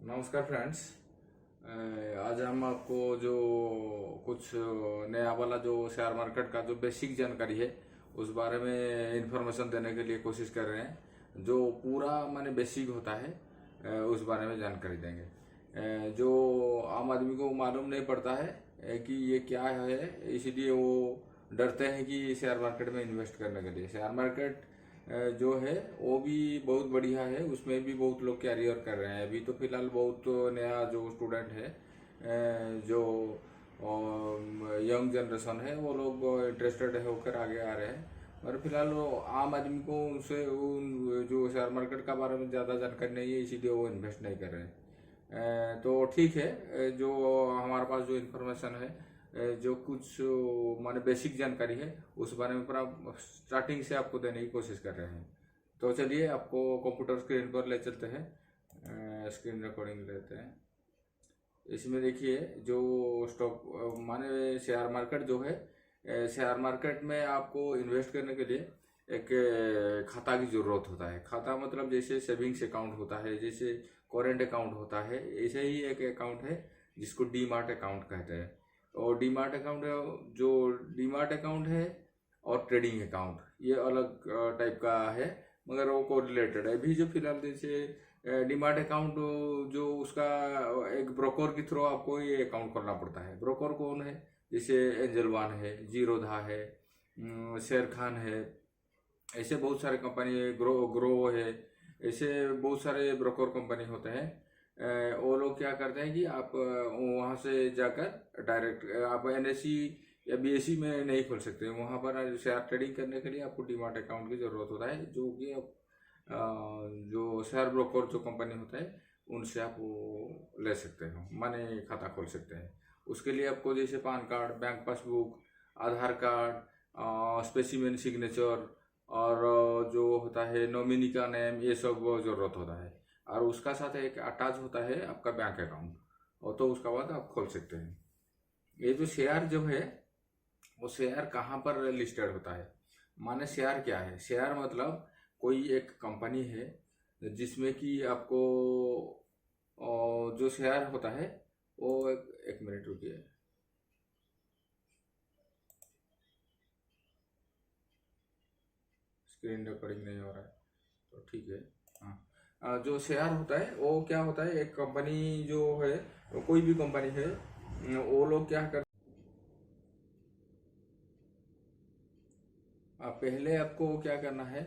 नमस्कार फ्रेंड्स। आज हम आपको जो कुछ नया वाला जो शेयर मार्केट का जो बेसिक जानकारी है उस बारे में इंफॉर्मेशन देने के लिए कोशिश कर रहे हैं। जो पूरा माने बेसिक होता है उस बारे में जानकारी देंगे। जो आम आदमी को मालूम नहीं पड़ता है कि ये क्या है, इसीलिए वो डरते हैं कि शेयर मार्केट में इन्वेस्ट करने के लिए। शेयर मार्केट जो है वो भी बहुत बढ़िया है, उसमें भी बहुत लोग कैरियर कर रहे हैं। अभी तो फिलहाल बहुत नया जो स्टूडेंट है, जो यंग जनरेशन है, वो लोग इंटरेस्टेड होकर आगे आ रहे हैं। पर फिलहाल वो आम आदमी को उनसे उन जो शेयर मार्केट का बारे में ज़्यादा जानकारी नहीं है, इसीलिए वो इन्वेस्ट नहीं कर रहे हैं। तो ठीक है, जो हमारे पास जो इन्फॉर्मेशन है, जो कुछ माने बेसिक जानकारी है उस बारे में पूरा स्टार्टिंग से आपको देने की कोशिश कर रहे हैं। तो चलिए आपको कंप्यूटर स्क्रीन पर ले चलते हैं। स्क्रीन रिकॉर्डिंग लेते हैं। इसमें देखिए जो स्टॉक माने शेयर मार्केट जो है, शेयर मार्केट में आपको इन्वेस्ट करने के लिए एक खाता की जरूरत होता है। खाता मतलब जैसे सेविंग्स अकाउंट होता है, जैसे करेंट अकाउंट होता है, ऐसे ही एक अकाउंट है जिसको डीमार्ट अकाउंट कहते हैं। और डीमार्ट अकाउंट जो डीमार्ट अकाउंट है और ट्रेडिंग अकाउंट ये अलग टाइप का है, मगर वो को रिलेटेड है। अभी जो फिलहाल जैसे डीमार्ट अकाउंट जो उसका एक ब्रोकर के थ्रू आपको ये अकाउंट खोलना पड़ता है। ब्रोकर कौन है? जैसे एंजल वन है, जीरोधा है, शेर खान है, ऐसे बहुत सारे कंपनी है, ग्रो है, ऐसे बहुत सारे ब्रोकर कंपनी होते हैं। वो लोग क्या करते हैं कि आप वहाँ से जाकर डायरेक्ट आप एनएससी या बीएससी में नहीं खोल सकते। वहाँ पर शेयर ट्रेडिंग करने के लिए आपको डीमार्ट अकाउंट की ज़रूरत होता है, जो कि आप जो शेयर ब्रोकर जो कंपनी होता है उनसे आप वो ले सकते हो, माने खाता खोल सकते हैं। उसके लिए आपको जैसे पान कार्ड, बैंक पासबुक, आधार कार्ड, स्पेसिमेन सिग्नेचर और जो होता है नॉमिनी का नेम, ये सब ज़रूरत होता है। और उसका साथ एक अटैच होता है आपका बैंक अकाउंट, और तो उसका बाद आप खोल सकते हैं। ये जो शेयर जो है वो शेयर कहाँ पर लिस्टेड होता है? माने शेयर क्या है? शेयर मतलब कोई एक कंपनी है जिसमें कि आपको जो शेयर होता है वो एक मिनट रुकिए। स्क्रीन रिकॉर्डिंग नहीं हो रहा है तो ठीक है। हाँ, जो शेयर होता है वो क्या होता है, एक कंपनी जो है, कोई भी कंपनी है, वो लोग क्या कर पहले आपको क्या करना है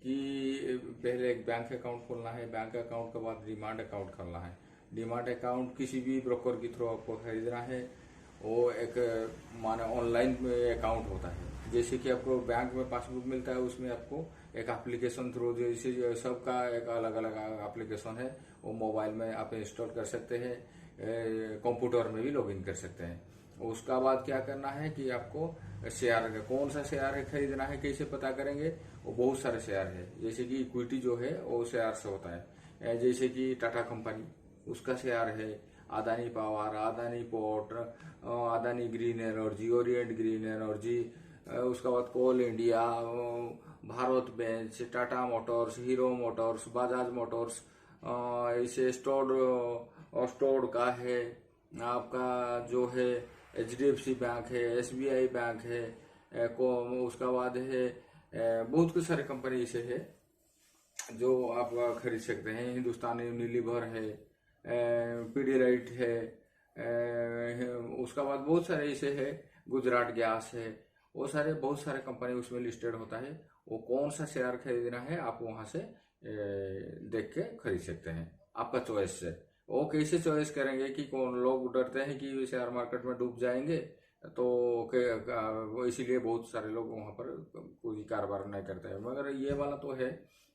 कि पहले एक बैंक अकाउंट खोलना है। बैंक अकाउंट के बाद डीमार्ट अकाउंट खोलना है। डीमार्ट अकाउंट किसी भी ब्रोकर के थ्रू आपको खरीदना है। वो एक माने ऑनलाइन अकाउंट होता है। जैसे कि आपको बैंक में पासबुक मिलता है, उसमें आपको एक एप्लीकेशन थ्रू, जैसे सबका एक अलग अलग एप्लीकेशन है, वो मोबाइल में आप इंस्टॉल कर सकते हैं, कंप्यूटर में भी लॉगिन कर सकते हैं। उसका बाद क्या करना है कि आपको शेयर का कौन सा शेयर है खरीदना है, कैसे पता करेंगे? वो बहुत सारे शेयर है। जैसे कि इक्विटी जो है वो शेयर से होता है, जैसे कि टाटा कंपनी उसका शेयर है, Adani power, Adani port, Adani green energy, orient green energy, उसका बाद coal India, Bharat bench, Tata motors, Hero motors, Bajaj motors, ऐसे स्टोर्ड का है आपका जो है, एचडीएफसी बैंक है, एसबीआई बैंक है, उसका बाद है बहुत कुछ सारे कंपनी ऐसे है जो आप खरीद सकते हैं। हिंदुस्तान यूनिलीवर है, पीडीलाइट है, उसका बाद बहुत सारे ऐसे है, गुजरात गैस है, वो सारे बहुत सारे कंपनी उसमें लिस्टेड होता है। वो कौन सा शेयर खरीदना है आप वहां से देख के खरीद सकते हैं, आपका चॉइस से। वो कैसे चॉइस करेंगे कि कौन लोग डरते हैं कि शेयर मार्केट में डूब जाएंगे, तो वो इसीलिए बहुत सारे लोग वहां पर कोई कारोबार नहीं करते हैं। मगर ये वाला तो है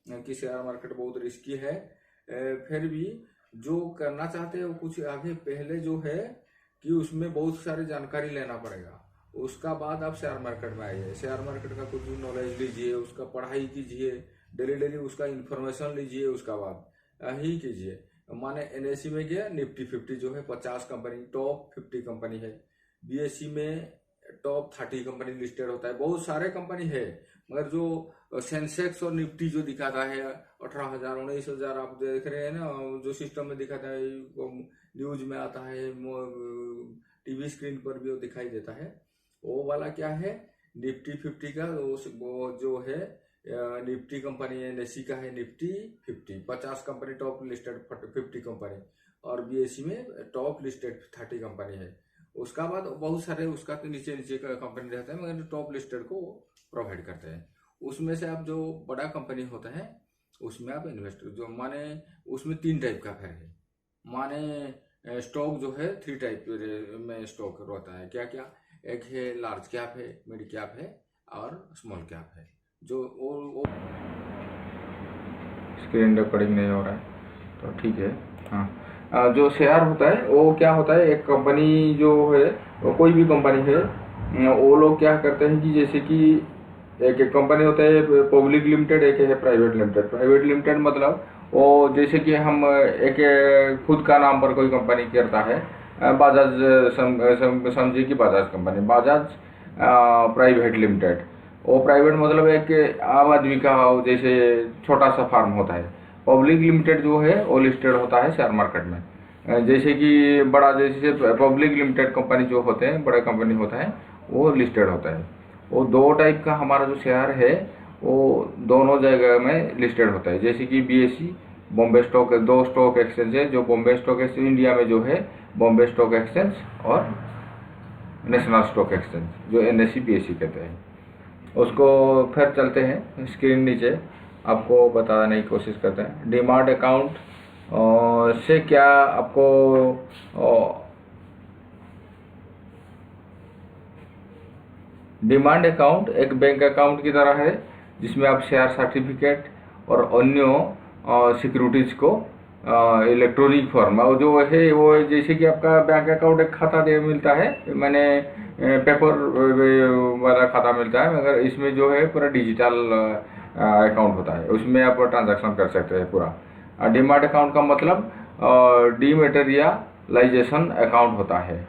कि शेयर मार्केट बहुत रिस्की है। फिर भी जो करना चाहते हैं वो कुछ आगे पहले जो है कि उसमें बहुत सारी जानकारी लेना पड़ेगा। उसका बाद आप शेयर मार्केट में आइए, शेयर मार्केट का कुछ नॉलेज लीजिए, उसका पढ़ाई कीजिए, डेली डेली उसका इंफॉर्मेशन लीजिए, उसका बाद ही कीजिए। माने एनएससी में गया, निफ्टी 50 जो है 50 कंपनी, टॉप 50 कंपनी है। बीएससी में टॉप 30 कंपनी लिस्टेड होता है। बहुत सारे कंपनी है, मगर जो सेंसेक्स और निफ्टी जो दिखाता है 18,000 19,000 आप देख रहे हैं ना, जो सिस्टम में दिखाता है, न्यूज में आता है, टीवी स्क्रीन पर भी वो दिखाई देता है, वो वाला क्या है निफ्टी 50 का। वो जो है निफ्टी कंपनी एनएससी का है Nifty 50 company top listed 50 company, और बीएससी में टॉप लिस्टेड 30 कंपनी है। उसका बाद बहुत सारे उसका तो नीचे नीचे का कंपनी रहता है, मगर टॉप लिस्टेड को प्रोवाइड करते हैं। उसमें से आप जो बड़ा कंपनी होता है उसमें आप इन्वेस्ट जो माने उसमें 3 टाइप का है, माने स्टॉक जो है 3 टाइप में स्टॉक रहता है। क्या क्या? एक है लार्ज कैप है, मिड कैप है और स्मॉल कैप है। जो वो स्क्रीन रिकॉर्डिंग नहीं हो रहा है तो ठीक है। हाँ, जो शेयर होता है वो क्या होता है, एक कंपनी जो है वो कोई भी कंपनी है, वो लोग क्या करते हैं कि जैसे कि एक कंपनी होता है पब्लिक लिमिटेड, एक है प्राइवेट लिमिटेड। प्राइवेट लिमिटेड मतलब वो जैसे कि हम एक खुद का नाम पर कोई कंपनी करता है, बाजाज समझिए कि Bajaj company, Bajaj private limited. वो प्राइवेट मतलब एक आम आदमी का जैसे छोटा सा फार्म होता है। पब्लिक लिमिटेड जो है वो लिस्टेड होता है शेयर मार्केट में। जैसे कि बड़ा जैसे पब्लिक लिमिटेड कंपनी जो होते हैं, बड़ा कंपनी होता है, वो लिस्टेड होता है। वो 2 टाइप का हमारा जो शेयर है वो दोनों जगह में लिस्टेड होता है। जैसे कि BSc Bombay stock, 2 stock exchange है, जो बॉम्बे स्टॉक एक्सचेंज इंडिया में जो है बॉम्बे स्टॉक एक्सचेंज और नेशनल स्टॉक एक्सचेंज जो एनएससी बीएससी कहते हैं। उसको फिर चलते हैं स्क्रीन नीचे, आपको बताने की कोशिश करते हैं। डीमार्ट अकाउंट से क्या आपको डिमांड अकाउंट एक बैंक अकाउंट की तरह है, जिसमें आप शेयर सर्टिफिकेट और अन्य सिक्योरिटीज को इलेक्ट्रॉनिक फॉर्म और जो है वो जैसे कि आपका बैंक अकाउंट एक खाता दे मिलता है, मैंने पेपर वाला खाता मिलता है, मगर इसमें जो है पूरा डिजिटल अकाउंट होता है, उसमें आप ट्रांजैक्शन कर सकते हैं पूरा। डीमैट अकाउंट का मतलब डीमैटेरियलाइजेशन अकाउंट होता है,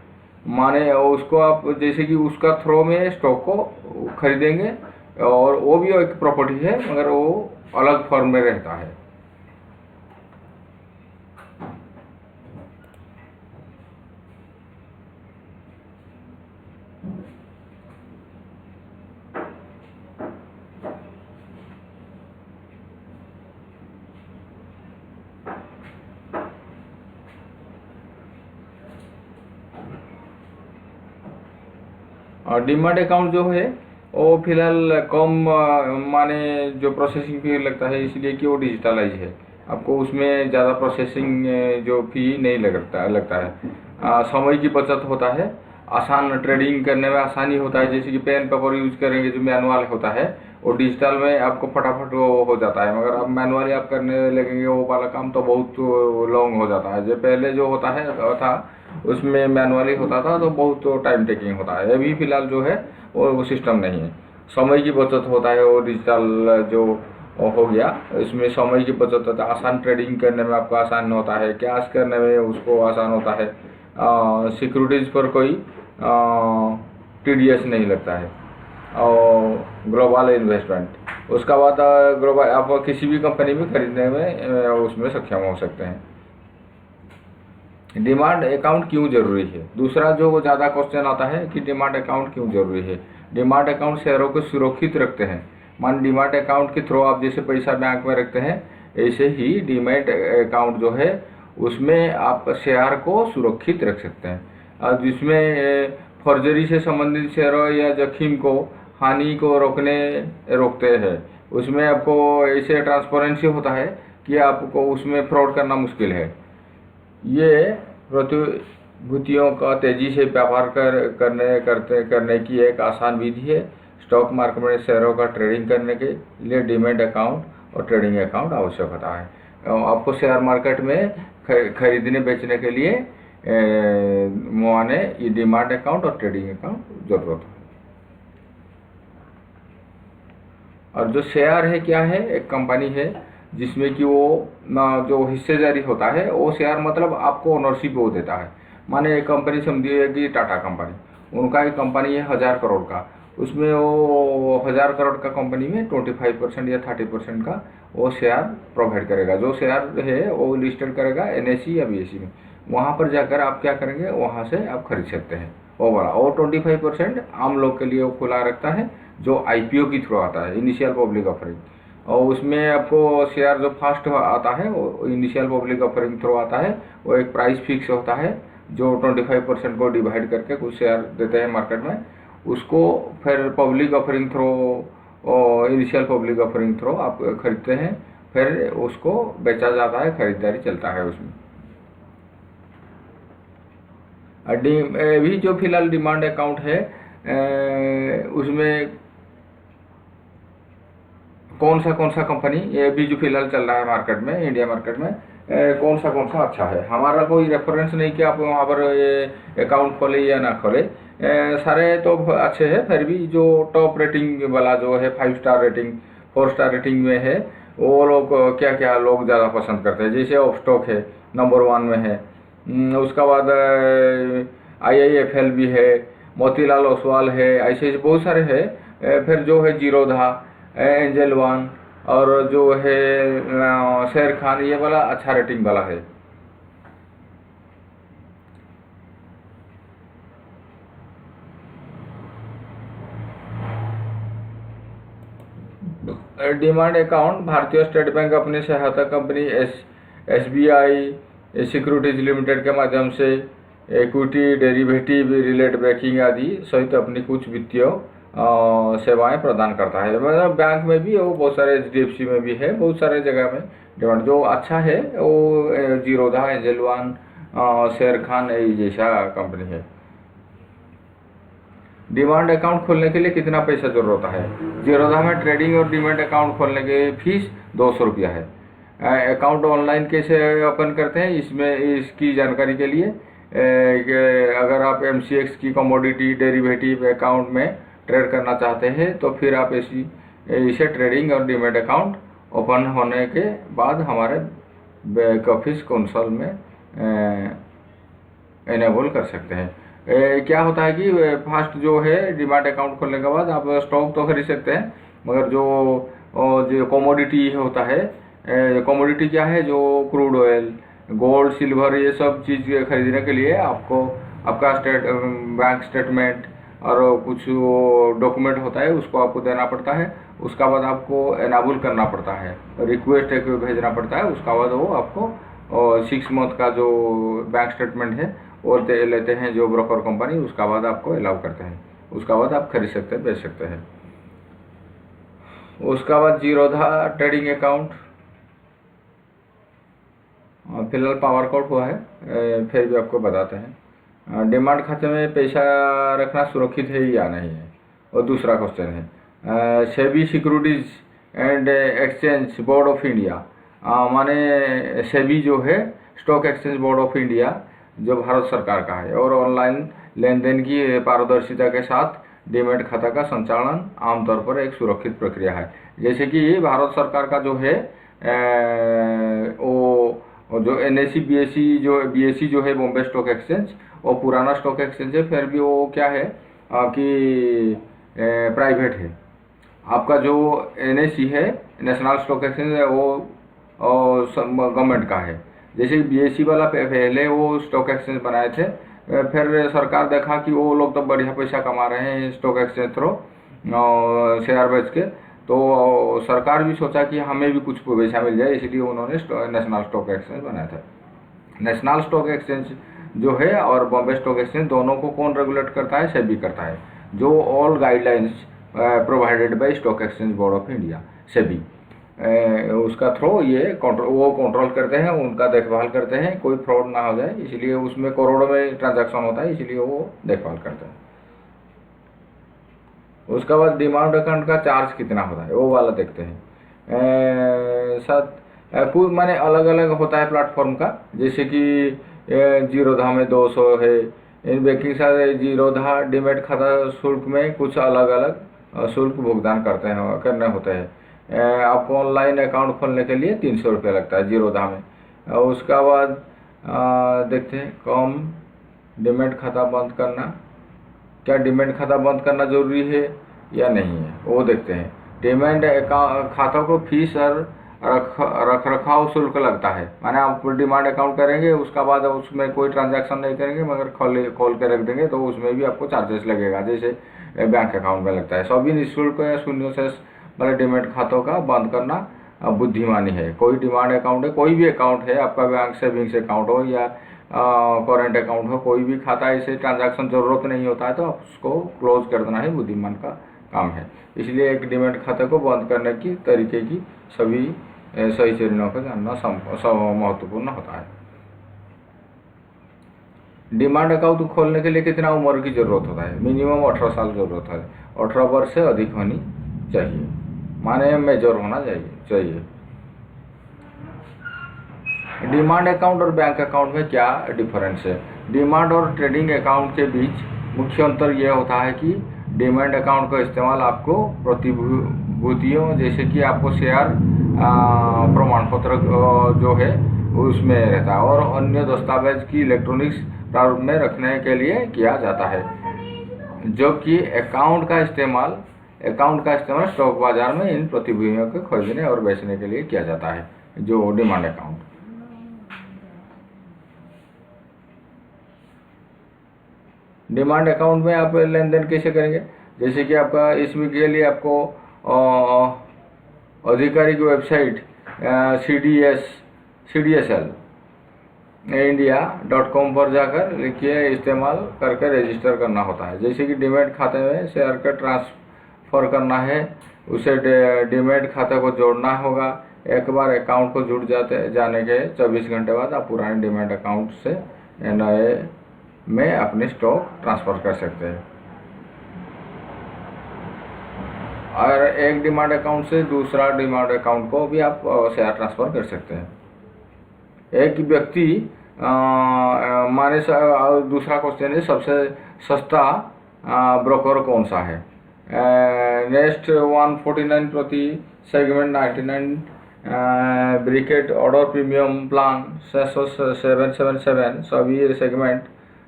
माने उसको आप जैसे कि उसका थ्रो में स्टॉक को खरीदेंगे और वो भी एक प्रॉपर्टी है, मगर वो अलग फॉर्म में रहता है। और डीमैट अकाउंट जो है वो फिलहाल कम माने जो प्रोसेसिंग फी लगता है, इसलिए कि वो डिजिटलाइज है, आपको उसमें ज़्यादा प्रोसेसिंग जो फी नहीं लगता है। समय की बचत होता है, आसान ट्रेडिंग करने में आसानी होता है। जैसे कि पेन पेपर यूज करेंगे जो मैनुअल होता है, वो डिजिटल में आपको फटाफट वो हो जाता है, मगर अब मैनुअली आप करने लगेंगे वो वाला काम तो बहुत लॉन्ग हो जाता है। जो पहले जो होता है था उसमें मैनुअली होता था तो बहुत टाइम टेकिंग होता है। अभी फिलहाल जो है वो सिस्टम नहीं है, समय की बचत होता है, वो डिजिटल जो हो गया इसमें समय की बचत होता है। आसान ट्रेडिंग करने में आपको आसान होता है, कैश करने में उसको आसान होता है, सिक्योरिटीज़ पर कोई टीडीएस नहीं लगता है, और ग्लोबल इन्वेस्टमेंट। उसका बाद ग्लोबल आप किसी भी कंपनी में खरीदने में उसमें सक्षम हो सकते हैं। डिमांड अकाउंट क्यों जरूरी है? दूसरा जो ज़्यादा क्वेश्चन आता है कि डिमांड अकाउंट क्यों जरूरी है। डिमांड अकाउंट शेयरों को सुरक्षित रखते हैं। मान डिमांड अकाउंट के थ्रू आप जैसे पैसा बैंक में रखते हैं, ऐसे ही डिमैट अकाउंट जो है उसमें आप शेयर को सुरक्षित रख सकते हैं, जिसमें फर्जरी से संबंधित शेयरों या जोखिम को हानि को रोकते हैं। उसमें आपको ऐसे ट्रांसपेरेंसी होता है कि आपको उसमें फ्रॉड करना मुश्किल है। ये प्रतिभूतियों का तेजी से व्यापार करने की एक आसान विधि है। स्टॉक मार्केट में शेयरों का ट्रेडिंग करने के लिए डीमैट अकाउंट और ट्रेडिंग अकाउंट आवश्यक होता है। आपको शेयर मार्केट में खरीदने बेचने के लिए माने ये डीमैट अकाउंट और ट्रेडिंग अकाउंट जरूरत है। और जो शेयर है क्या है, एक कंपनी है जिसमें कि वो जो हिस्सेदारी होता है, वो शेयर मतलब आपको ओनरशिप वो देता है। माने एक कंपनी समझिए कि टाटा कंपनी, उनका एक कंपनी है 1000 करोड़ का, उसमें वो 1000 करोड़ का कंपनी में 25% या 30% का वो शेयर प्रोवाइड करेगा। जो शेयर है वो लिस्टेड करेगा NSE या BSE में। वहाँ पर जाकर आप क्या करेंगे, वहाँ से आप खरीद सकते हैं वो वाला। और 25% आम लोग के लिए वो खुला रखता है जो IPO के थ्रू आता है, इनिशियल पब्लिक ऑफरिंग। और उसमें आपको शेयर जो फर्स्ट आता है वो इनिशियल पब्लिक ऑफरिंग थ्रू आता है। वो एक प्राइस फिक्स होता है जो 25% को डिवाइड करके कुछ शेयर देते हैं मार्केट में। उसको फिर public offering through, initial public offering through आप खरीदते हैं, फिर उसको बेचा जाता है, खरीदारी चलता है उसमें। अभी जो फिलहाल डिमांड अकाउंट है उसमें कौन सा कंपनी ये भी जो फिलहाल चल रहा है मार्केट में, इंडिया मार्केट में कौन सा अच्छा है। हमारा कोई रेफरेंस नहीं कि आप वहाँ पर ये अकाउंट खोले या ना खोले, सारे तो अच्छे हैं। फिर भी जो टॉप रेटिंग वाला जो है 5 स्टार रेटिंग 4 स्टार रेटिंग में है, वो लोग क्या क्या लोग ज़्यादा पसंद करते हैं। जैसे ऑफस्टॉक है नंबर 1 में है, उसका बाद IIFL भी है, मोतीलाल ओसवाल है, ऐसे बहुत सारे हैं। फिर जो है जीरोधा, एंजल वन और जो है शेर खान, ये वाला अच्छा रेटिंग वाला है। डिमांड अकाउंट भारतीय स्टेट बैंक अपनी सहायता कंपनी SBI सिक्योरिटीज लिमिटेड के माध्यम से इक्विटी, डेरिवेटिव, रिलेटेड बैंकिंग आदि सहित अपनी कुछ वित्तीय सेवाएं प्रदान करता है। मतलब बैंक में भी, वो बहुत सारे HDFC में भी है, बहुत सारे जगह में डिमांड जो अच्छा है वो जीरोधा, एंजल वन, शेर खान जैसा कंपनी है। डिमांड अकाउंट खोलने के लिए कितना पैसा जरूरत होता है? जीरोधा में ट्रेडिंग और डिमांड अकाउंट खोलने की फीस 200 रुपया है। अकाउंट ऑनलाइन कैसे ओपन करते हैं, इसमें इसकी जानकारी के लिए अगर आप MCX की कमोडिटी डेरिवेटिव अकाउंट में ट्रेड करना चाहते हैं तो फिर आप इसे ट्रेडिंग और डिमेट अकाउंट ओपन होने के बाद हमारे बैक ऑफिस कंसोल में इनेबल कर सकते हैं। क्या होता है कि फर्स्ट जो है डिमेट अकाउंट खोलने के बाद आप स्टॉक तो खरीद सकते हैं, मगर जो कमोडिटी होता है, कमोडिटी क्या है, जो क्रूड ऑयल, गोल्ड, सिल्वर, ये सब चीज़ खरीदने के लिए आपको आपका बैंक स्टेटमेंट और कुछ डॉक्यूमेंट होता है, उसको आपको देना पड़ता है। उसका बाद आपको एनाबल करना पड़ता है, रिक्वेस्ट एक भेजना पड़ता है। उसका बाद वो आपको 6 मंथ का जो बैंक स्टेटमेंट है वो लेते हैं जो ब्रोकर कंपनी, उसका बाद आपको अलाउ करते हैं। उसका बाद आप खरीद सकते हैं, बेच सकते हैं। उसका बाद जीरोधा ट्रेडिंग अकाउंट फिलहाल पावर कट हुआ है, फिर भी आपको बताते हैं। डिमांड खाते में पैसा रखना सुरक्षित है या नहीं है, और दूसरा क्वेश्चन है SEBI securities and exchange board of India, माने सेबी जो है stock exchange board of India जो भारत सरकार का है, और ऑनलाइन लेन देन की पारदर्शिता के साथ डीमैट खाता का संचालन आमतौर पर एक सुरक्षित प्रक्रिया है। जैसे कि भारत सरकार का जो है वो जो NSE BSE जो है बॉम्बे स्टॉक एक्सचेंज, वो पुराना स्टॉक एक्सचेंज है, फिर भी वो क्या है कि प्राइवेट है। आपका जो NSE है नेशनल स्टॉक एक्सचेंज है, वो गवर्नमेंट का है। जैसे BSE वाला पहले वो स्टॉक एक्सचेंज बनाए थे, फिर सरकार देखा कि वो लोग तो बढ़िया पैसा कमा रहे हैं स्टॉक एक्सचेंज थ्रू शेयर बेच के, तो सरकार भी सोचा कि हमें भी कुछ पैसा मिल जाए, इसलिए उन्होंने नेशनल स्टॉक एक्सचेंज बनाया था। नेशनल स्टॉक एक्सचेंज जो है और बॉम्बे स्टॉक एक्सचेंज दोनों को कौन रेगुलेट करता है? सेबी करता है, जो all guidelines provided by stock exchange board of India SEBI, उसका थ्रू ये वो कंट्रोल करते हैं, उनका देखभाल करते हैं, कोई फ्रॉड ना हो जाए, इसलिए उसमें करोड़ों में ट्रांजैक्शन होता है, इसलिए वो देखभाल करते हैं। उसका बाद डिमांड अकाउंट का चार्ज कितना होता है वो वाला देखते हैं। कुछ माने अलग अलग होता है प्लेटफॉर्म का, जैसे कि जीरोधा में 200 है, इन बैंकिंग साथ जीरोधा डिमेट खाता शुल्क में कुछ अलग अलग शुल्क भुगतान करने होते हैं। आपको ऑनलाइन अकाउंट खोलने के लिए 300 रुपये लगता है जीरोधा में। उसका बाद देखते हैं कम डिमेट खाता बंद करना क्या डिमेट खाता बंद करना जरूरी है या नहीं है, वो देखते हैं। डिमेट खाता को फीस और रख रखाव शुल्क लगता है, माने आप डिमांड अकाउंट करेंगे उसका बाद उसमें कोई ट्रांजैक्शन नहीं करेंगे मगर खोल के रख देंगे तो उसमें भी आपको चार्जेस लगेगा, जैसे बैंक अकाउंट में लगता है। सभी निःशुल्क या शून्य शेष वाले डिमेट खातों का बंद करना बुद्धिमानी है। कोई डिमांड अकाउंट है, कोई भी अकाउंट है, आपका बैंक सेविंग्स अकाउंट हो या करेंट अकाउंट हो, कोई भी खाता ऐसे ट्रांजैक्शन जरूरत नहीं होता है तो आप उसको क्लोज कर देना ही बुद्धिमान का काम है। इसलिए एक डिमेट खाते को बंद करने की तरीके की सभी सही चरणों को जानना महत्वपूर्ण होता है। डिमांड अकाउंट खोलने के लिए कितना उम्र की जरूरत होता है? मिनिमम 18 साल जरूरत है, 18 वर्ष से अधिक होनी चाहिए, माने मेजर होना चाहिए। डिमांड अकाउंट और बैंक अकाउंट में क्या डिफरेंस है? डिमांड और ट्रेडिंग अकाउंट के बीच मुख्य अंतर यह होता है कि डिमांड अकाउंट का इस्तेमाल आपको प्रतिभूतियों जैसे कि आपको शेयर प्रमाण पत्र जो है उसमें रहता है और अन्य दस्तावेज की इलेक्ट्रॉनिक्स प्रारूप में रखने के लिए किया जाता है, जबकि अकाउंट का इस्तेमाल स्टॉक बाजार में इन प्रतिभूतियों को खरीदने और बेचने के लिए किया जाता है, जो डिमांड अकाउंट। डिमांड अकाउंट में आप लेन देन कैसे करेंगे? जैसे कि आपका इसमें के लिए आपको आधिकारिक वेबसाइट CDSL India.com पर जाकर लिखिए इस्तेमाल करके रजिस्टर करना होता है। जैसे कि डिमेट खाते में शेयर का ट्रांसफ़र करना है, उसे डिमेट खाते को जोड़ना होगा। एक बार अकाउंट को जुड़ जाने के 24 घंटे बाद आप पुराने डिमेट अकाउंट से नए में अपने स्टॉक ट्रांसफ़र कर सकते हैं और एक डिमांड अकाउंट से दूसरा डिमांड अकाउंट को भी आप शेयर ट्रांसफ़र कर सकते हैं। एक व्यक्ति माने दूसरा क्वेश्चन है, सबसे सस्ता ब्रोकर कौन सा है? नेक्स्ट 149 प्रति सेगमेंट 99 ब्रिकेट ऑर्डर प्रीमियम प्लान 777 सभी segment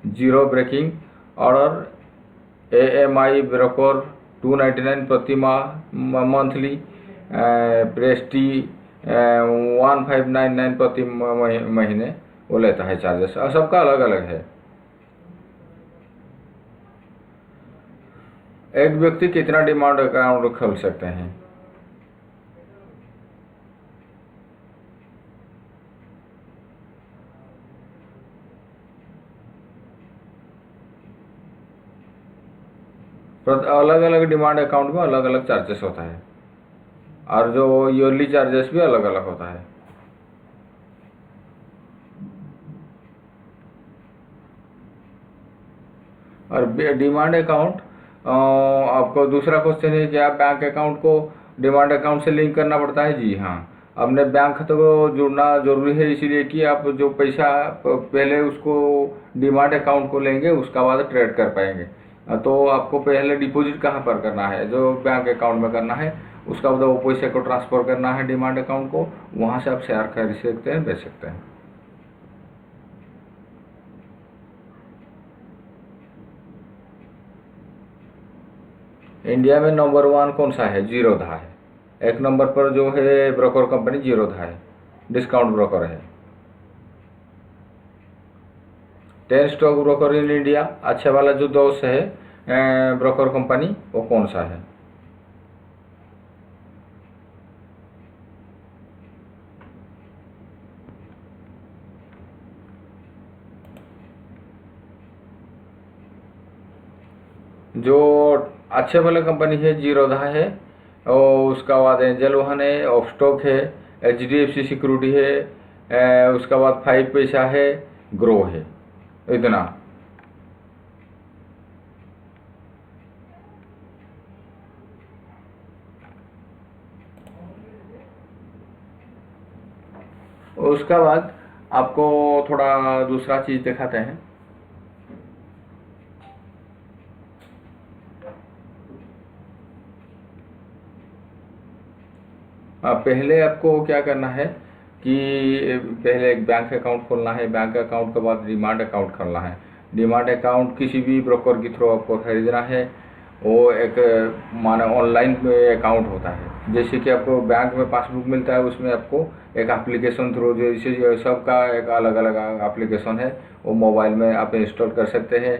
0 breaking order AMI broker 299 प्रति माह मंथली प्रेस्टी 1599 प्रति महीने वो लेता है चार्जेस, सबका अलग अलग है। एक व्यक्ति कितना डिमांड अकाउंट खोल सकते हैं? अलग अलग डिमांड अकाउंट में अलग अलग चार्जेस होता है और जो ईयरली चार्जेस भी अलग अलग होता है। और डिमांड अकाउंट आपको दूसरा क्वेश्चन है कि आप बैंक अकाउंट को डिमांड अकाउंट से लिंक करना पड़ता है? जी हाँ, अपने बैंक खाते को जुड़ना जरूरी है, इसीलिए कि आप जो पैसा पहले उसको डिमांड अकाउंट को लेंगे उसका बाद ट्रेड कर पाएंगे। तो आपको पहले डिपॉजिट कहाँ पर करना है? जो बैंक अकाउंट में करना है, उसका बाद वो पैसे को ट्रांसफ़र करना है डिमांड अकाउंट को, वहाँ से आप शेयर खरीद सकते हैं, बेच सकते हैं। इंडिया में नंबर 1 कौन सा है? जीरोधा है। एक नंबर पर जो है ब्रोकर कंपनी जीरोधा है, डिस्काउंट ब्रोकर है। 10 स्टॉक ब्रोकर इन इंडिया, अच्छे वाला जो 2 है ब्रोकर कंपनी, वो कौन सा है? जो अच्छे वाला कंपनी है जीरोधा है, और उसका बाद एंजल वन है, ऑफ स्टॉक है, HDFC सिक्योरिटी है, उसका बाद 5 पैसा है, ग्रो है, इतना। उसका बाद आपको थोड़ा दूसरा चीज दिखाते हैं। पहले आपको क्या करना है कि पहले एक बैंक अकाउंट खोलना है, बैंक अकाउंट के बाद डिमांड अकाउंट खोलना है। डीमार्ट अकाउंट किसी भी ब्रोकर के थ्रू आपको खरीदना है, वो एक माने ऑनलाइन अकाउंट होता है। जैसे कि आपको बैंक में पासबुक मिलता है, उसमें आपको एक एप्लीकेशन थ्रू, जैसे सबका एक अलग अलग एप्लीकेशन है, वो मोबाइल में आप इंस्टॉल कर सकते हैं,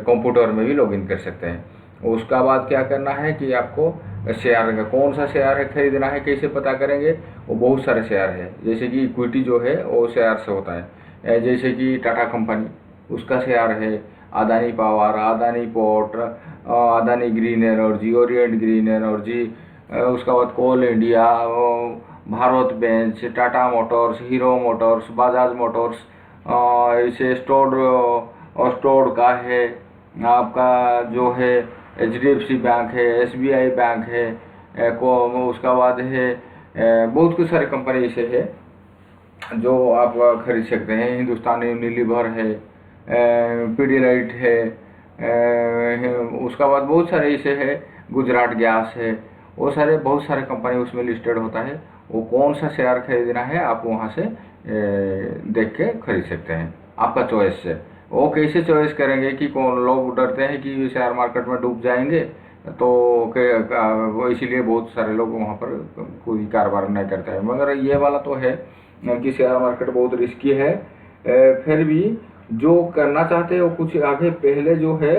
कंप्यूटर में भी लॉगिन कर सकते हैं। उसका बाद क्या करना है कि आपको शेयर का कौन सा शेयर है खरीदना है, कैसे पता करेंगे? वो बहुत सारे शेयर है, जैसे कि इक्विटी जो है वो शेयर से होता है, जैसे कि टाटा कंपनी उसका शेयर है, Adani power, Adani port, Adani green energy, orient green energy, उसका बाद coal India, Bharat bench, Tata motors, Hero motors, Bajaj motors, ऐसे स्टोर का है, आपका जो है HDFC बैंक है, SBI बैंक है, उसका बाद है बहुत कुछ सारे कंपनी ऐसे है जो आप खरीद सकते हैं। हिंदुस्तान यूनिलीवर है, पीडीलाइट है, उसका बाद बहुत सारे ऐसे है, गुजरात गैस है, वो सारे बहुत सारे कंपनी उसमें लिस्टेड होता है। वो कौन सा शेयर खरीदना है आप वहाँ से देख के खरीद सकते हैं, आपका चॉइस से। वो कैसे चॉइस करेंगे कि कौन लोग डरते हैं कि शेयर मार्केट में डूब जाएंगे, तो वो इसीलिए बहुत सारे लोग वहाँ पर कोई कारोबार नहीं करते हैं। मगर ये वाला तो है कि शेयर मार्केट बहुत रिस्की है, फिर भी जो करना चाहते हैं वो कुछ आगे पहले जो है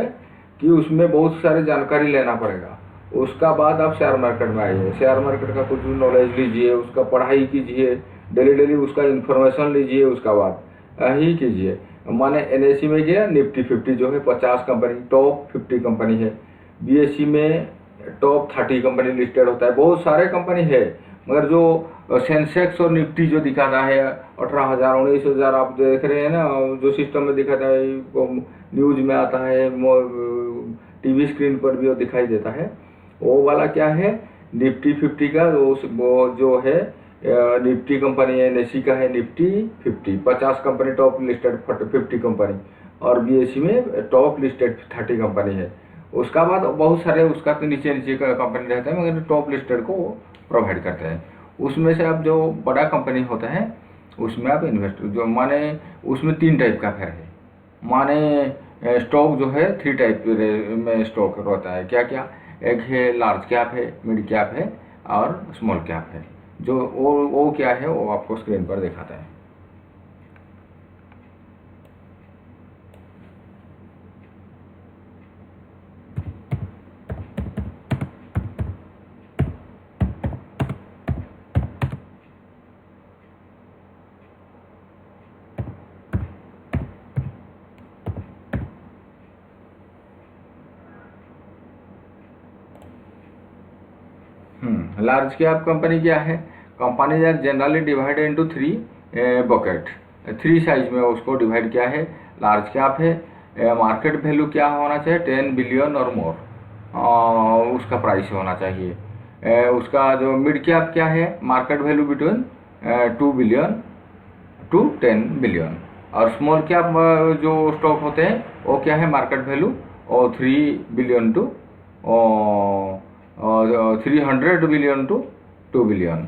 कि उसमें बहुत सारी जानकारी लेना पड़ेगा, उसका बाद आप शेयर मार्केट में आइए। शेयर मार्केट का कुछ नॉलेज लीजिए, उसका पढ़ाई कीजिए, डेली उसका इन्फॉर्मेशन लीजिए, उसका बाद ही कीजिए। माने NSE में गया, निफ्टी 50 जो है 50 कंपनी, टॉप 50 कंपनी है। BSE में टॉप 30 कंपनी लिस्टेड होता है, बहुत सारे कंपनी है। मगर जो सेंसेक्स और निफ्टी जो दिखाता है 18,000 19,000 आप देख रहे हैं ना, जो सिस्टम में दिखाता है, न्यूज में आता है, टीवी स्क्रीन पर भी वो दिखाई देता है, वो वाला क्या है निफ्टी 50 का। वो जो है निफ्टी कंपनी है, NSE का है Nifty 50, 50 company top listed 50 company, और BSE में टॉप लिस्टेड 30 कंपनी है। उसका बाद बहुत सारे उसका तो नीचे कंपनी रहता है, मगर टॉप लिस्टेड को प्रोवाइड करते हैं। उसमें से अब जो बड़ा कंपनी होता है उसमें आप इन्वेस्ट, जो माने उसमें 3 टाइप का फेयर है। माने स्टॉक जो है 3 टाइप में स्टॉक होता है, क्या क्या? एक है लार्ज कैप है, मिड कैप है और स्मॉल कैप है। जो वो क्या है वो आपको स्क्रीन पर दिखाता है। लार्ज कैप कंपनी क्या है? Companies are generally divided into 3 bucket, 3 size में उसको डिवाइड किया है। लार्ज कैप है, मार्केट वैल्यू क्या होना चाहिए? 10 बिलियन और मोर, उसका प्राइस होना चाहिए। उसका जो मिड कैप क्या है? Market value between 2 billion to 10 billion. और स्मॉल कैप जो स्टॉक होते हैं वो क्या है? मार्केट वैल्यू और 3 billion to 300 billion to 2 billion.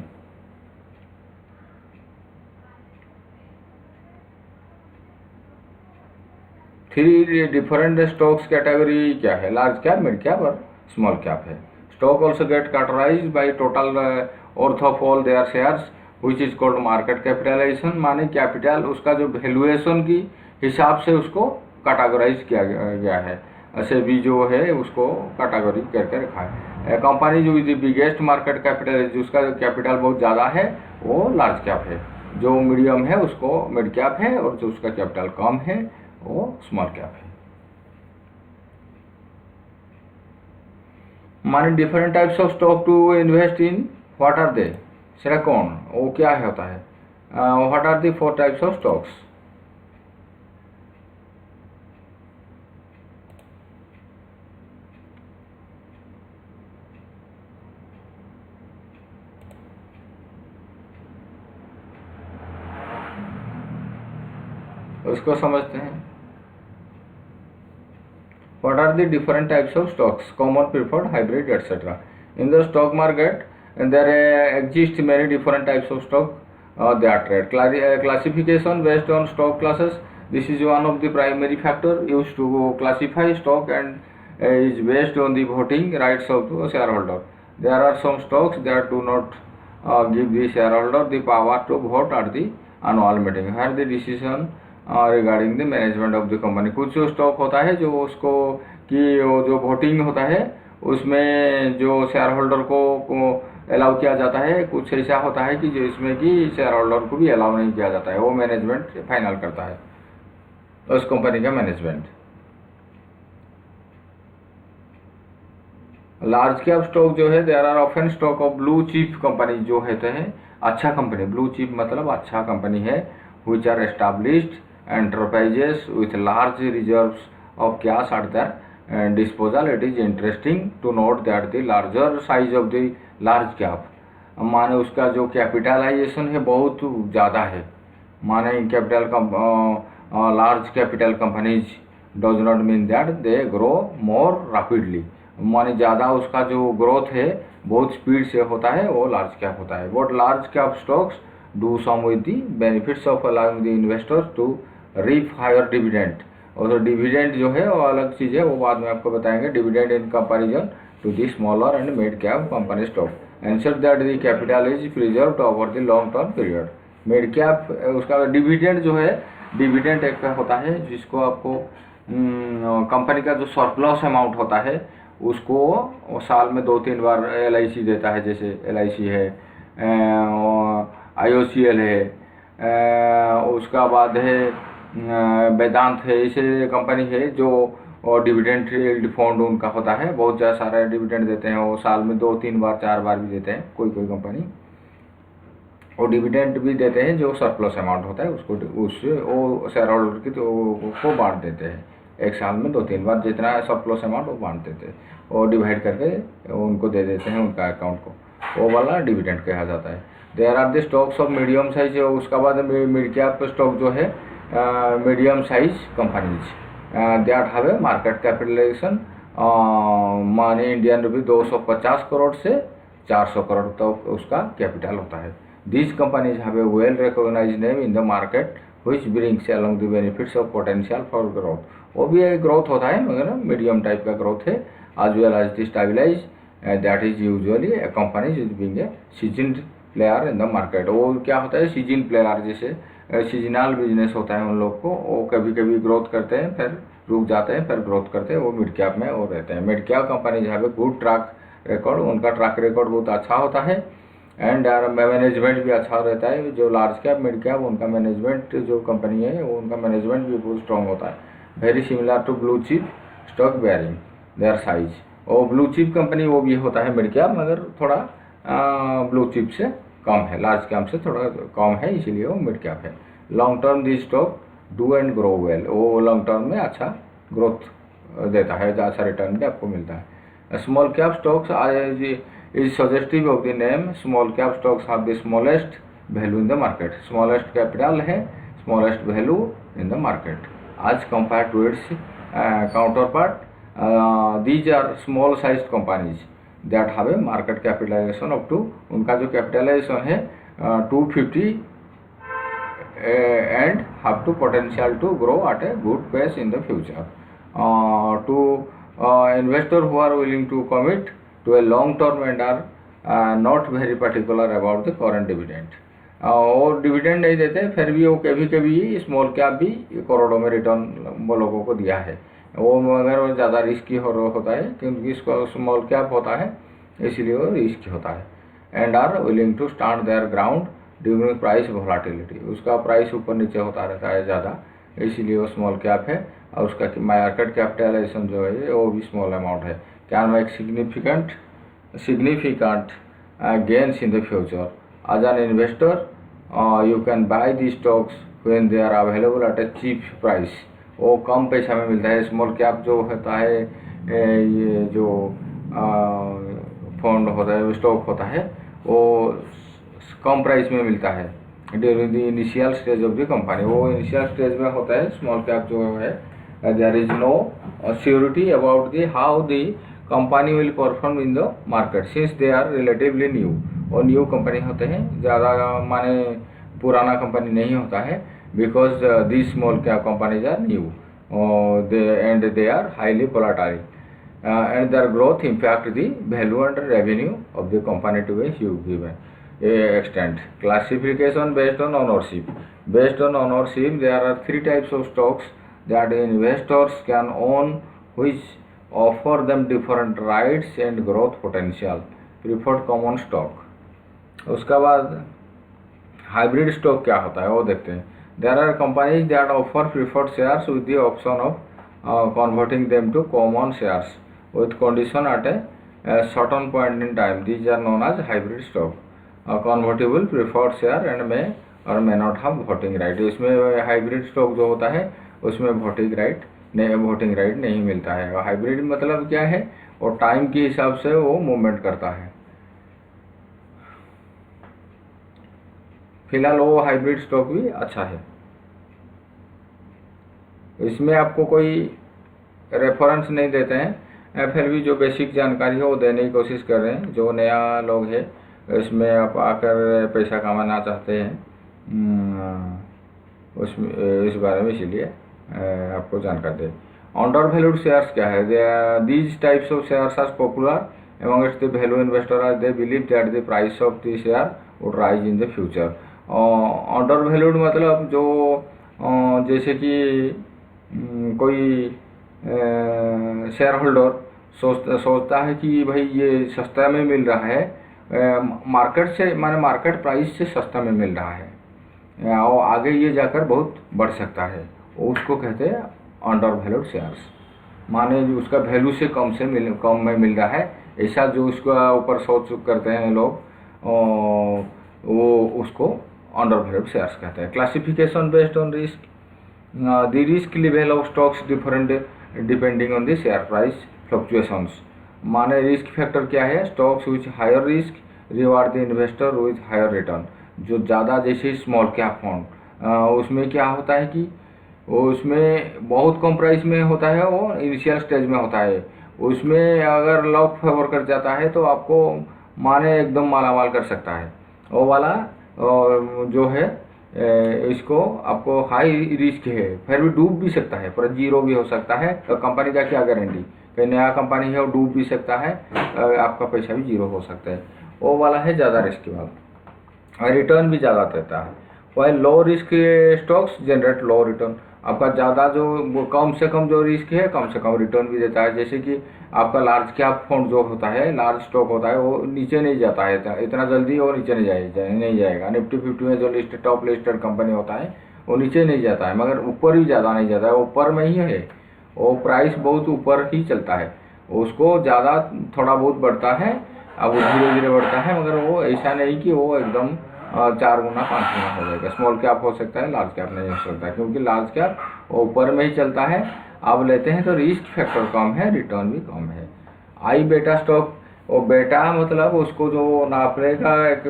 Three different stocks category क्या है? लार्ज कैप, मिड कैप और स्मॉल कैप है। Stock also get categorized by total worth of all their shares which is called market capitalization. माने capital उसका जो valuation की हिसाब से उसको कैटेगराइज किया गया है, ऐसे भी जो है उसको कैटेगरी करके रखा है। कंपनी जो इज बिगेस्ट मार्केट कैपिटल, जिसका कैपिटल बहुत ज़्यादा है वो लार्ज कैप है, जो मीडियम है उसको मिड कैप है, और जो उसका कैपिटल कम है वो स्मॉल कैप है। माने different types of stock to invest in, what are they? सेरा कौन वो क्या है होता है? What are the 4 types of stocks? उसको समझते हैं। What are the different types of stocks? Common, preferred, hybrid, etc. In the stock market, there exist many different types of stock. They are trade classification based on stock classes. This is one of the primary factor used to classify stock and is based on the voting rights of the shareholder. There are some stocks that do not give the shareholder the power to vote at the annual meeting, where the decision regarding the management of the company. कुछ जो stock होता है जो उसको कि वो जो voting होता है उसमें जो शेयर होल्डर को अलाउ किया जाता है, कुछ ऐसा होता है कि जो इसमें कि शेयर होल्डर को भी अलाउ नहीं किया जाता है, वो मैनेजमेंट फाइनल करता है उस कंपनी का मैनेजमेंट। लार्ज कैप स्टॉक जो है there are often stock of blue chip company, जो होते हैं अच्छा कंपनी, ब्लू चिप मतलब अच्छा कंपनी है, which are established enterprises with large reserves of cash at their disposal. It is interesting to note that the larger size of the large cap, माने उसका जो कैपिटलाइजेशन है बहुत ज़्यादा है, माने large capital companies does not mean that they grow more rapidly, माने ज़्यादा उसका जो ग्रोथ है बहुत स्पीड से होता है, वो लार्ज कैप होता है। But large cap stocks do some with the benefits of allowing the investors to reap higher dividend, और तो डिविडेंड जो है वो अलग चीज़ है, वो बाद में आपको बताएंगे। Dividend in comparison to the smaller and mid cap company stock, ensure that the capital is preserved over the long term period. Mid cap उसका डिविडेंड जो है, डिविडेंड एक होता है जिसको आपको कंपनी का जो सरप्लस अमाउंट होता है उसको साल में 2-3 बार LIC देता है, जैसे LIC है, IOCL है, उसका बाद है वेदांत है, ऐसे कंपनी है जो डिविडेंड यील्ड फंड उनका होता है, बहुत ज़्यादा सारा डिविडेंड देते हैं, वो साल में 2-3 बार 4 बार भी देते हैं कोई कोई कंपनी, और डिविडेंड भी देते हैं जो सरप्लस अमाउंट होता है उसको, उससे वो शेयर होल्डर की तो को बांट देते हैं, एक साल में 2-3 बार जितना सरप्लस अमाउंट वो बांट देते हैं और डिवाइड करके उनको दे देते हैं उनका अकाउंट को, वो वाला डिविडेंड कहा जाता है। There are the stocks of medium size, उसका बाद मिड कैप स्टॉक जो है medium size companies that have a market capitalization माने इंडियन रुपी 250 करोड़ से 400 करोड़ तक तो उसका कैपिटल होता है। These companies have a well recognized name in the market which brings along the benefits of potential for growth, वो भी एक ग्रोथ होता है मगर मीडियम टाइप का ग्रोथ है, as well as the stabilize that is usually a company is being a seasoned player in the market। वो क्या होता है सीजन प्लेयर, जैसे सीजनल बिजनेस होता है उन लोग को, वो कभी कभी ग्रोथ करते हैं फिर रुक जाते हैं फिर ग्रोथ करते हैं, वो मिड कैप में वो रहते हैं। Mid cap company have a good track record, उनका ट्रैक रिकॉर्ड बहुत अच्छा होता है एंड मैनेजमेंट भी अच्छा रहता है। जो लार्ज कैप मिड कैप उनका मैनेजमेंट जो कंपनी है वो उनका मैनेजमेंट भी बहुत स्ट्रॉन्ग होता है, very similar to blue chip stock bearing their size. और ब्लू चिप कंपनी वो भी होता है मिड कैप मगर थोड़ा ब्लू चिप से कम है, लार्ज कैप से थोड़ा कम है, इसीलिए वो मिड कैप है। Long term the stock do and grow well, वो लॉन्ग टर्म में अच्छा ग्रोथ देता है, अच्छा रिटर्न भी आपको मिलता है। Small cap stocks is suggestive of the name, small cap stocks have the smallest value in the market, smallest capital है, smallest value in the market आज compare to its counterpart. These are small sized companies that have a market capitalization up to, उनका जो capitalisation है 250 and have to potential to grow at a good pace in the future. To investor who are willing to commit to a long term and are not very particular about the current dividend, और dividend नहीं देते फिर भी वो कभी कभी small cap भी करोड़ों में रिटर्न वो लोगों को दिया है, वो मगर वो ज़्यादा रिस्की होता है क्योंकि इसको स्मॉल कैप होता है इसलिए वो रिस्की होता है। And are willing to stand their ground during price volatility, उसका प्राइस ऊपर नीचे होता रहता है ज़्यादा, इसीलिए वो स्मॉल कैप है। और उसका मार्केट कैपिटलाइजेशन जो है वो भी स्मॉल अमाउंट है। Can make significant gains in the future. As an investor, you can buy these stocks when they are available at a cheap price. वो कम पैसा में मिलता है। स्मॉल कैप जो होता है ये जो फंड होता है स्टॉक होता है वो कम प्राइस में मिलता है during the initial stage of the company, वो इनिशियल स्टेज में होता है स्मॉल कैप जो है। There is no surety about the how the company will perform in the market since they are relatively new, और न्यू कंपनी होते हैं ज़्यादा माने पुराना कंपनी नहीं होता है, because these small cap companies are new, they are highly volatile, and their growth impact the value and revenue of the company to a huge given extent. Classification based on ownership. Based on ownership, there are three types of stocks that investors can own, which offer them different rights and growth potential. Preferred common stock. उसका बाद hybrid stock क्या होता है वो देखते हैं. There are companies that offer preferred shares with the option of converting them to common shares with condition at a certain point in time. These are known as hybrid stock. Convertible preferred share and may or may not have voting right. इसमें hybrid stock जो होता है उसमें voting right नहीं मिलता है. Hybrid मतलब क्या है, और टाइम के हिसाब से वो मूवमेंट करता है. फिलहाल वो हाइब्रिड स्टॉक भी अच्छा है. इसमें आपको कोई रेफरेंस नहीं देते हैं, फिर भी जो बेसिक जानकारी है वो देने की कोशिश कर रहे हैं. जो नया लोग है इसमें आप आकर पैसा कमाना चाहते हैं उसमें इस बारे में, इसीलिए आपको जानकारी दे. अंडर वैल्यूड शेयर्स क्या है? These types of shares are popular amongst the value investor as they believe that the price of the share would rise in the future. Under valued मतलब जो जैसे कि कोई शेयर होल्डर सोचता है कि भाई ये सस्ता में मिल रहा है, मार्केट से माने मार्केट प्राइस से सस्ता में मिल रहा है और आगे ये जाकर बहुत बढ़ सकता है, उसको कहते हैं अंडर वैल्यूड शेयर्स. माने उसका वैल्यू से कम में मिल रहा है, ऐसा जो उसका ऊपर सोच करते हैं लोग, वो उसको अंडर वैल्यूड शेयर्स कहते हैं. Classification based on risk. The risk level of stocks different depending on the share price fluctuations. माने रिस्क फैक्टर क्या है? Stocks which higher risk reward the investor with higher return. जो ज़्यादा जैसे small cap fund, उसमें क्या होता है कि उसमें बहुत कम प्राइस में होता है, वो इनिशियल स्टेज में होता है. उसमें अगर लॉक फेवर कर जाता है तो आपको माने एकदम मालामाल कर सकता है. वो वाला जो है इसको आपको हाई रिस्क है, फिर भी डूब भी सकता है, पर जीरो भी हो सकता है. तो कंपनी का क्या गारंटी, कहीं नया कंपनी है वो डूब भी सकता है, आपका पैसा भी जीरो हो सकता है. वो वाला है ज़्यादा रिस्क वाला, रिटर्न भी ज़्यादा देता है. While low risk stocks generate low return. आपका ज़्यादा जो कम से कम जो रिस्क है कम से कम रिटर्न भी देता है. जैसे कि आपका लार्ज कैप फंड जो होता है, लार्ज स्टॉक होता है, वो नीचे नहीं जाता है इतना जल्दी, वो नीचे नहीं जाएगा. निफ्टी 50 में जो टॉप लिस्टेड कंपनी होता है वो नीचे नहीं जाता है, मगर ऊपर भी ज़्यादा नहीं जाता है, ऊपर में ही है. वो प्राइस बहुत ऊपर ही चलता है, उसको ज़्यादा थोड़ा बहुत बढ़ता है, अब वो धीरे धीरे बढ़ता है, मगर वो ऐसा नहीं कि वो एकदम 4 गुना 5 गुना हो जाएगा. स्मॉल कैप हो सकता है, लार्ज कैप नहीं हो सकता, क्योंकि लार्ज कैप ऊपर में ही चलता है. आप लेते हैं तो रिस्क फैक्टर कम है, रिटर्न भी कम है. आई बेटा स्टॉक, वो बेटा मतलब उसको जो नापने का एक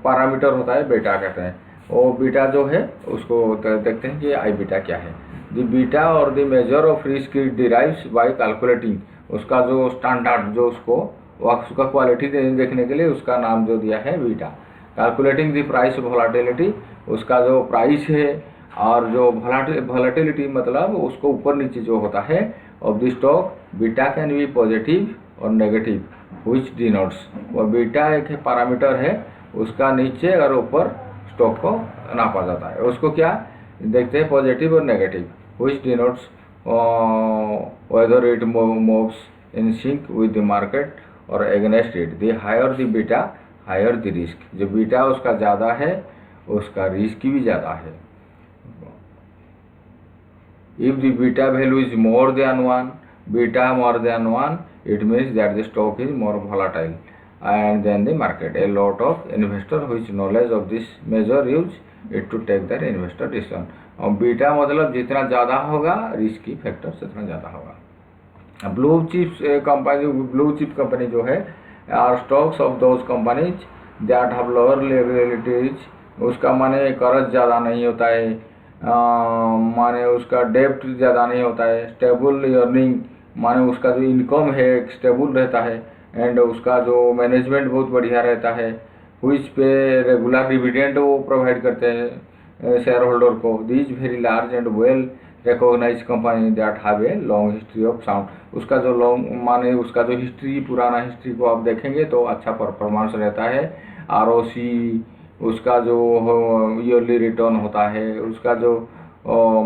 पैरामीटर होता है, बेटा कहते हैं. वो बीटा जो है उसको देखते हैं कि आई बीटा क्या है. द बीटा और the measure of risk derives bye calculating. उसका जो स्टैंडर्ड जो उसका क्वालिटी देखने के लिए उसका नाम जो दिया है beta. Calculating the price volatility, उसका जो प्राइस है और जो वोलेटिलिटी मतलब उसको ऊपर नीचे जो होता है of the stock. Beta can be positive और नेगेटिव व्हिच डिनोट्स. और बीटा एक पैरामीटर है, उसका नीचे और ऊपर स्टॉक को नापा जाता है. उसको क्या देखते हैं, पॉजिटिव और negative. Which denotes whether it moves in sync with the market और against it. The higher the beta higher the risk. जो बीटा उसका ज़्यादा है उसका रिस्क भी ज़्यादा है. If the beta value is more than 1, beta more than 1, it means that the stock is more volatile and than the market. A lot of investor which knowledge of this measure use it to take their investor decision. और beta मतलब जितना ज़्यादा होगा risk की factor उतना ज़्यादा होगा. Blue chip company जो है are stocks of those companies that have lower liabilities. उसका माने कर्ज ज़्यादा नहीं होता है, माने उसका डेब्ट ज़्यादा नहीं होता है. स्टेबल अर्निंग माने उसका जो इनकम है स्टेबल रहता है, एंड उसका जो मैनेजमेंट बहुत बढ़िया रहता है. व्हिच पे रेगुलर डिविडेंड वो प्रोवाइड करते हैं. शेयर होल्डर को। These very large and well recognize company that have a long history of sound. उसका जो लॉन्ग माने उसका जो हिस्ट्री, पुराना हिस्ट्री को आप देखेंगे तो अच्छा परफॉर्मेंस रहता है। आरओसी, उसका जो ईयरली रिटर्न होता है, उसका जो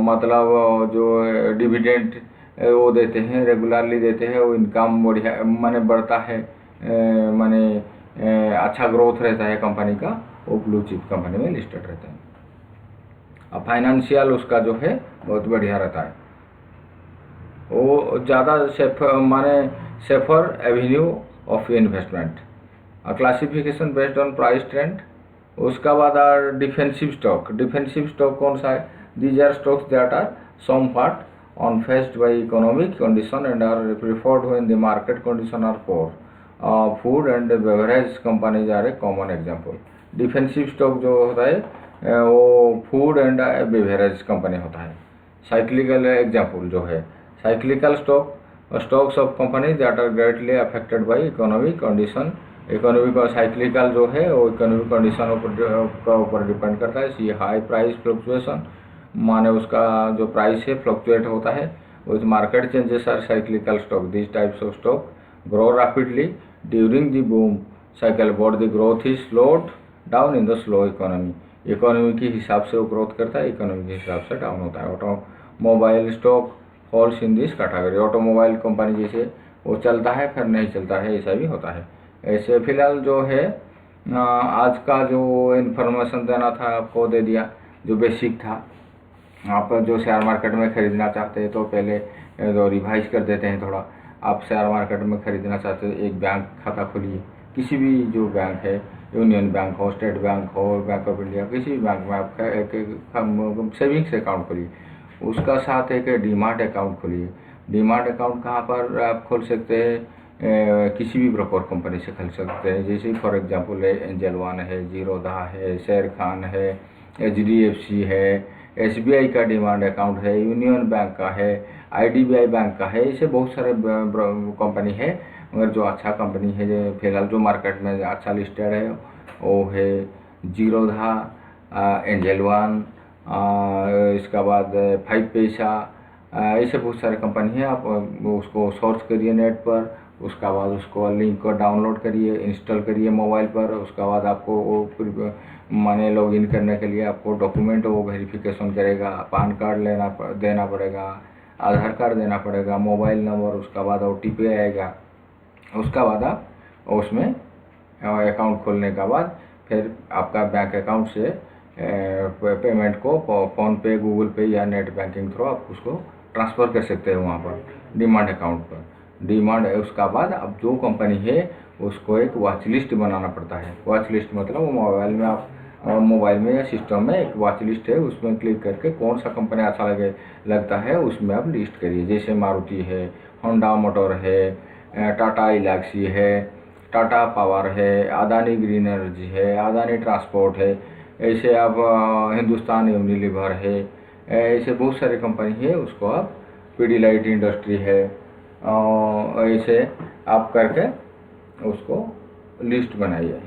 मतलब जो डिविडेंड वो देते हैं, रेगुलरली देते हैं, वो इनकम बढ़िया माने बढ़ता है, माने अच्छा ग्रोथ रहता है कंपनी का, वो ब्लू चिप कंपनी में लिस्टेड रहते हैं। अब फाइनेंशियल उसका जो है बहुत बढ़िया रहता है, वो ज़्यादा safer avenue of investment. Classification based on price trend. उसका बाद are defensive stock. Defensive stock कौन सा है? These are stocks that are some part unfazed by economic condition and are preferred when the market condition are poor. Food and beverage companies are a common example. Defensive stock जो होता है वो food and beverage company होता है। Cyclical example जो है cyclical stocks of company that are greatly affected by economic condition. Economic और cyclical जो है वो इकोनॉमिक कंडीशन का ऊपर डिपेंड करता है। सी हाई प्राइस फ्लक्चुएशन, माने उसका जो प्राइस है फ्लक्चुएट होता है with market changes are cyclical stock. This types of stock grow rapidly during the boom cycle but the growth is slowed down in the slow economy. Economy के हिसाब से वो ग्रोथ करता है, इकोनॉमी के हिसाब से डाउन होता है। Automobile stock falls in this category. Automobile company जैसे वो चलता है फिर नहीं चलता है, ऐसा भी होता है। ऐसे फिलहाल जो है आज का जो इन्फॉर्मेशन देना था आपको दे दिया, जो बेसिक था। आप जो शेयर मार्केट में ख़रीदना चाहते हैं तो पहले जो रिवाइज कर देते हैं थोड़ा। आप शेयर मार्केट में ख़रीदना चाहते हैं, एक बैंक खाता खोलिए, किसी भी जो बैंक है, यूनियन बैंक हो, स्टेट बैंक हो, बैंक ऑफ इंडिया, किसी भी बैंक में आप एक सेविंग्स अकाउंट खोलिए। उसका साथ एक डीमार्ट अकाउंट खोलिए। डीमार्ट अकाउंट कहाँ पर आप खोल सकते हैं? किसी भी ब्रोकर कंपनी से खोल सकते हैं। जैसे फॉर एग्जांपल है एंजल वन है, जीरोधा है, शेर खान है, HDFC है, SBI का डिमांड अकाउंट है, यूनियन बैंक का है, IDBI बैंक का है। ऐसे बहुत सारे कंपनी है, मगर जो अच्छा कंपनी है जो फिलहाल जो मार्केट में अच्छा लिस्टेड है वो है जीरोधा, एंजल वन, इसका बाद 5 पैसा, ऐसे बहुत सारे कंपनी है। आप उसको सर्च करिए नेट पर, उसका बाद उसको लिंक को डाउनलोड करिए, इंस्टॉल करिए मोबाइल पर। उसका बाद आपको वो माने लॉगिन करने के लिए आपको डॉक्यूमेंट वो वेरिफिकेशन करेगा, पैन कार्ड देना पड़ेगा, आधार कार्ड देना पड़ेगा, मोबाइल नंबर, उसका बाद OTP आएगा। उसका बाद आप उसमें अकाउंट खोलने के बाद फिर आपका बैंक अकाउंट से पेमेंट को फ़ोन पे, गूगल पे या नेट बैंकिंग थ्रू आप उसको ट्रांसफ़र कर सकते हैं वहाँ पर डिमांड अकाउंट पर। डिमांड है उसका बाद अब जो कंपनी है उसको एक वॉच लिस्ट बनाना पड़ता है। वॉच लिस्ट मतलब वो मोबाइल में आप मोबाइल में या सिस्टम में एक वॉच लिस्ट है, उसमें क्लिक करके कौन सा कंपनी अच्छा लगता है उसमें आप लिस्ट करिए। जैसे मारुति है, होंडा मोटर है, टाटा एल्क्सी है, टाटा पावर है, अदानी ग्रीन एनर्जी है, अदानी ट्रांसपोर्ट है, ऐसे आप हिंदुस्तान यूनिलीवर है, ऐसे बहुत सारे कंपनी है। उसको आप पीडीलाइट इंडस्ट्री है, ऐसे आप करके उसको लिस्ट बनाइए।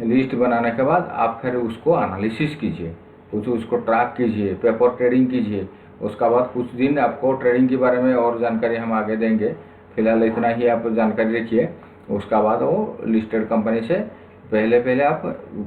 लिस्ट बनाने के बाद आप फिर उसको एनालिसिस कीजिए, कुछ उसको ट्रैक कीजिए, पेपर ट्रेडिंग कीजिए। उसका बाद कुछ दिन आपको ट्रेडिंग के बारे में और जानकारी हम आगे देंगे, फिलहाल इतना ही आप जानकारी रखिए। उसका बाद वो लिस्टेड कंपनी से पहले आप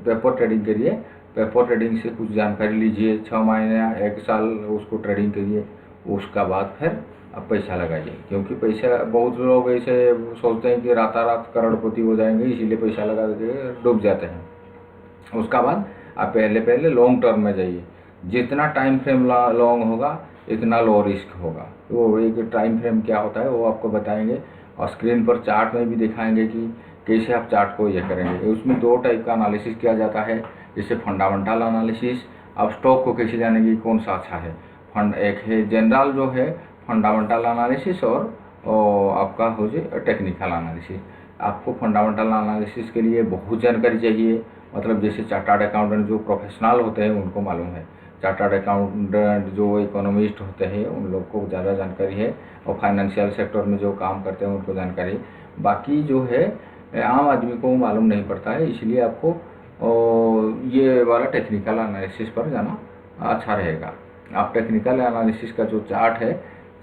पेपर ट्रेडिंग करिए। पेपर ट्रेडिंग से कुछ जानकारी लीजिए, 6 महीने या 1 साल उसको ट्रेडिंग करिए। उसका बाद फिर आप पैसा लगाइए, क्योंकि पैसा बहुत लोग ऐसे सोचते हैं कि रात करोड़पति हो जाएंगे, इसीलिए पैसा लगा के डूब जाते हैं। उसका बाद आप पहले लॉन्ग टर्म में जाइए। जितना टाइम फ्रेम लॉन्ग होगा इतना लो रिस्क होगा। तो एक टाइम फ्रेम क्या होता है वो आपको बताएंगे और स्क्रीन पर चार्ट में भी दिखाएंगे कि कैसे आप चार्ट को ये करेंगे। उसमें 2 टाइप का एनालिसिस किया जाता है, जैसे फंडामेंटल एनालिसिस। आप स्टॉक को कैसे जानेंगे कौन सा अच्छा है। एक है जनरल जो है फंडामेंटल एनालिसिस, और आपका हो जाए टेक्निकल एनालिसिस। आपको फंडामेंटल एनालिसिस के लिए बहुत जानकारी चाहिए, मतलब जैसे चार्टर्ड अकाउंटेंट जो प्रोफेशनल होते हैं उनको मालूम है। चार्टर्ड अकाउंटेंट जो इकोनॉमिस्ट होते हैं उन लोग को ज़्यादा जानकारी है, और फाइनेंशियल सेक्टर में जो काम करते हैं उनको जानकारी। बाकी जो है आम आदमी को मालूम नहीं पड़ता है, इसलिए आपको और ये वाला टेक्निकल एनालिसिस पर जाना अच्छा रहेगा। आप टेक्निकल एनालिसिस का जो चार्ट है,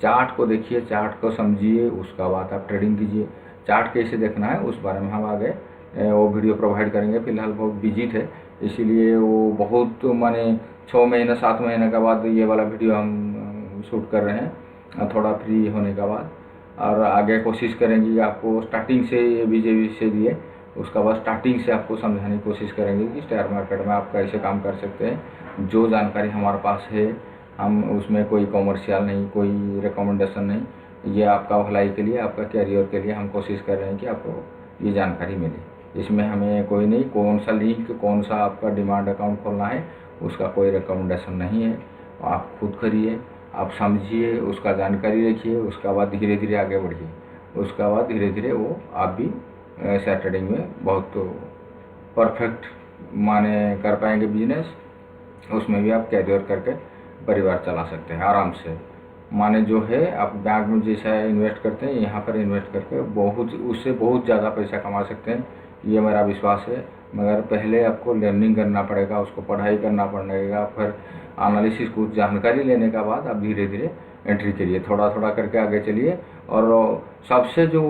चार्ट को देखिए, चार्ट को समझिए, उसका बाद आप ट्रेडिंग कीजिए। चार्ट कैसे देखना है उस बारे में हम आगे वो वीडियो प्रोवाइड करेंगे। फिलहाल बहुत बिजी थे, इसीलिए वो बहुत माने 6 महीने 7 महीने के बाद ये वाला वीडियो हम शूट कर रहे हैं, थोड़ा फ्री होने के बाद। और आगे कोशिश करेंगे कि आपको स्टार्टिंग से ये बीजेपी से दिए, उसका बाद स्टार्टिंग से आपको समझाने की कोशिश करेंगे कि शेयर मार्केट में आप कैसे काम कर सकते हैं। जो जानकारी हमारे पास है, हम उसमें कोई कॉमर्शियल नहीं, कोई रिकमेंडेशन नहीं, ये आपका भलाई के लिए, आपका कैरियर के लिए हम कोशिश कर रहे हैं कि आपको ये जानकारी मिले। इसमें हमें कोई नहीं, कौन सा लिंक, कौन सा आपका डिमांड अकाउंट खोलना है, उसका कोई रिकमेंडेशन नहीं है। आप खुद करिए, आप समझिए, उसका जानकारी रखिए, उसका बाद धीरे धीरे आगे बढ़िए। उसका बाद धीरे धीरे वो आप भी शेयर ट्रेडिंग में बहुत परफेक्ट माने कर पाएंगे बिजनेस। उसमें भी आप कैरियर करके परिवार चला सकते हैं आराम से। माने जो है आप बैंक में जैसा इन्वेस्ट करते हैं, यहाँ पर इन्वेस्ट करके बहुत, उससे बहुत ज़्यादा पैसा कमा सकते हैं, ये मेरा विश्वास है। मगर पहले आपको लर्निंग करना पड़ेगा, उसको पढ़ाई करना पड़ेगा, फिर एनालिसिस कुछ जानकारी लेने के बाद आप धीरे धीरे एंट्री करिए, थोड़ा थोड़ा करके आगे चलिए। और सबसे जो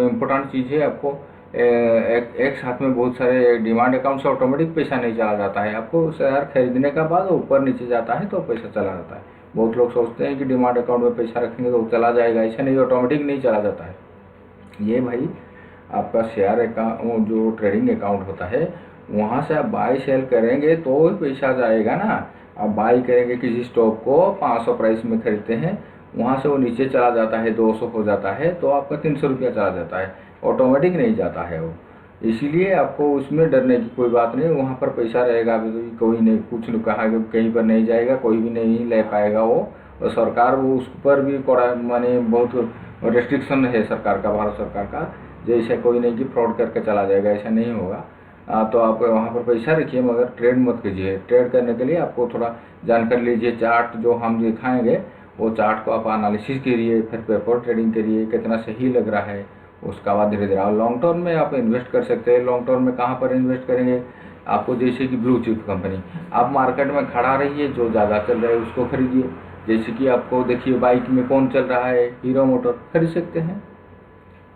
इम्पोर्टेंट चीज़ है, आपको एक साथ में बहुत सारे डिमांड अकाउंट से ऑटोमेटिक पैसा नहीं चला जाता है। आपको शेयर खरीदने का बाद ऊपर नीचे जाता है तो पैसा चला जाता है। बहुत लोग सोचते हैं कि डिमांड अकाउंट में पैसा रखेंगे तो चला जाएगा, ऐसा नहीं, ऑटोमेटिक नहीं चला जाता है। ये भाई आपका शेयर अकाउंट जो ट्रेडिंग अकाउंट होता है, वहाँ से आप बाई सेल करेंगे तो ही पैसा जाएगा ना। आप बाई करेंगे किसी स्टॉक को 500 प्राइस में खरीदते हैं, वहाँ से वो नीचे चला जाता है, 200 हो जाता है, तो आपका 300 रुपया चला जाता है, ऑटोमेटिक नहीं जाता है वो। इसीलिए आपको उसमें डरने की कोई बात नहीं, वहाँ पर पैसा रहेगा। अभी कोई नहीं, कुछ नहीं कहा कि कहीं पर नहीं जाएगा, कोई भी नहीं ले पाएगा वो। और सरकार वो उस पर भी माने बहुत रेस्ट्रिक्शन है सरकार का, भारत सरकार का, जैसे कोई नहीं कि फ्रॉड करके चला जाएगा, ऐसा नहीं होगा। तो आप वहाँ पर पैसा रखिए, मगर ट्रेड मत कीजिए। ट्रेड करने के लिए आपको थोड़ा जानकारी लीजिए। चार्ट जो हम दिखाएंगे वो चार्ट को आप एनालिसिस करिए, फिर पेपर ट्रेडिंग करिए, कितना सही लग रहा है। उसका बाद धीरे धीरे लॉन्ग टर्म में आप इन्वेस्ट कर सकते हैं। लॉन्ग टर्म में कहाँ पर इन्वेस्ट करेंगे, आपको जैसे कि ब्लू चिप कंपनी, आप मार्केट में खड़ा रहिए, जो ज़्यादा चल रहा है उसको खरीदिए। जैसे कि आपको देखिए बाइक में कौन चल रहा है, हीरो मोटर खरीद सकते हैं।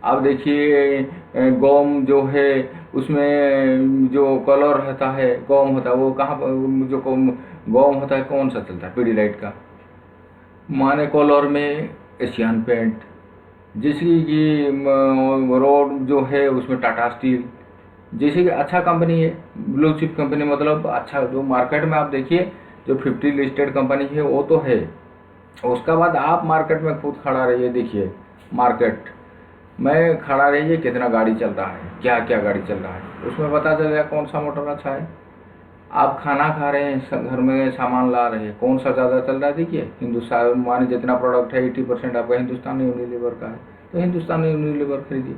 आप देखिए गोम जो है उसमें जो कलर रहता है, गोम होता है, वो कहाँ जो गोम होता है कौन सा चलता है, पीडीलाइट का, माने कलर में एशियन पेंट, जैसे कि रोड जो है उसमें टाटा स्टील, जैसे कि अच्छा कंपनी है, ब्लू चिप कंपनी, मतलब अच्छा जो मार्केट में आप देखिए जो 50 लिस्टेड कंपनी है वो तो है। उसका बाद आप मार्केट में खुद खड़ा रहिए, देखिए मार्केट में खड़ा रहिए, कितना गाड़ी चल रहा है, क्या क्या गाड़ी चल रहा है, उसमें पता चल जाएगा कौन सा मोटर अच्छा है। आप खाना खा रहे हैं, घर में सामान ला रहे हैं, कौन सा ज़्यादा चल रहा है, देखिए हिंदुस्तान माने जितना प्रोडक्ट है 80% आपका हिंदुस्तानी यूनिलीवर का है, तो हिंदुस्तानी यूनिलीवर खरीदिए।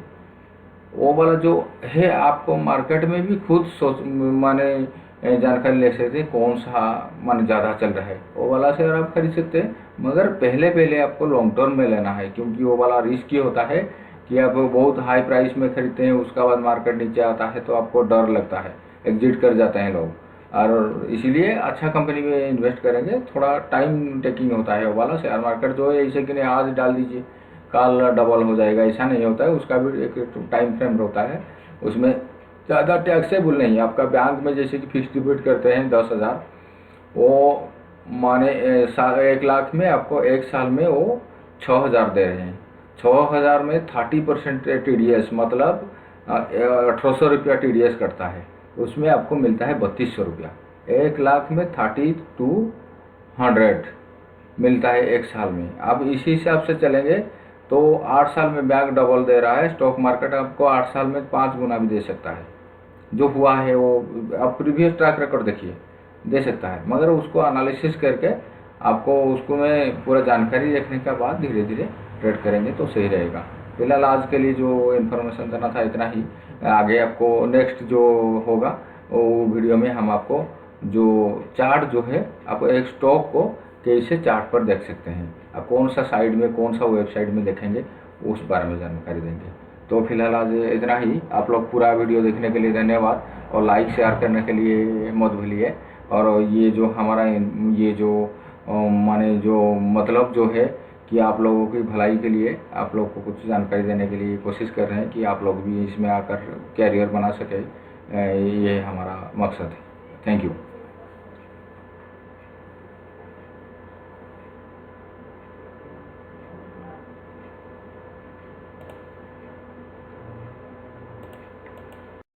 वो वाला जो है आपको मार्केट में भी खुद सोच माने जानकारी ले सकते हैं कौन सा माने ज़्यादा चल रहा है, वो वाला शेयर आप खरीद सकते हैं। मगर पहले आपको लॉन्ग टर्म में लेना है, क्योंकि वो वाला रिस्क ये होता है कि आप बहुत हाई प्राइस में खरीदते हैं, उसका बाद मार्केट नीचे आता है तो आपको डर लगता है, एग्जिट कर जाते हैं लोग। और इसीलिए अच्छा कंपनी में इन्वेस्ट करेंगे, थोड़ा टाइम टेकिंग होता है वो वाला शेयर मार्केट जो है। ऐसे कि नहीं आज डाल दीजिए कल डबल हो जाएगा, ऐसा नहीं होता है, उसका भी एक टाइम फ्रेम होता है। उसमें ज़्यादा टैक्सेबल नहीं है। आपका बैंक में जैसे कि फिक्स डिपॉजिट करते हैं 10,000, वो माने 1 लाख में आपको 1 साल में वो 6,000 दे रहे हैं। 6,000 में 30% TDS, मतलब 1,800 रुपया TDS कटता है, उसमें आपको मिलता है 3,200 रुपया। 1 लाख में 30 to 100 मिलता है 1 साल में। अब इसी हिसाब से चलेंगे तो 8 साल में बैंक डबल दे रहा है। स्टॉक मार्केट आपको 8 साल में 5 गुना भी दे सकता है, जो हुआ है वो आप प्रीवियस ट्रैक रिकॉर्ड देखिए, दे सकता है। मगर उसको एनालिसिस करके आपको उसको में पूरा जानकारी रखने के बाद धीरे धीरे ट्रेड करेंगे तो सही रहेगा। फिलहाल आज के लिए जो इन्फॉर्मेशन देना था इतना ही। आगे आपको नेक्स्ट जो होगा वो वीडियो में हम आपको जो चार्ट जो है, आप एक स्टॉक को कैसे चार्ट पर देख सकते हैं, आप कौन सा साइड में, कौन सा वेबसाइट में देखेंगे, उस बारे में जानकारी देंगे। तो फिलहाल आज इतना ही। आप लोग पूरा वीडियो देखने के लिए धन्यवाद, और लाइक शेयर करने के लिए मत भूलिए। और ये जो हमारा ये जो माने जो मतलब जो है कि आप लोगों की भलाई के लिए आप लोग को कुछ जानकारी देने के लिए कोशिश कर रहे हैं कि आप लोग भी इसमें आकर कैरियर बना सके, ये हमारा मकसद है। Thank you.